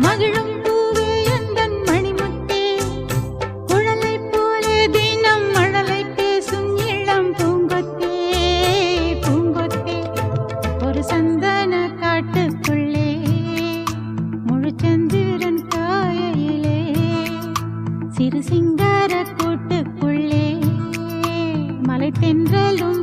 மகிழும் பூவே எந்தன் மணிமுத்தே குழலை போலே தினம் மழலை பேசும் இளம் பூங்கொத்தே பூங்கொத்தே ஒரு சந்தன காட்டுக்குள்ளே முழுச்சந்திரன் காயிலே சிறு சிங்கார கூட்டுக்குள்ளே மலை தென்றலும்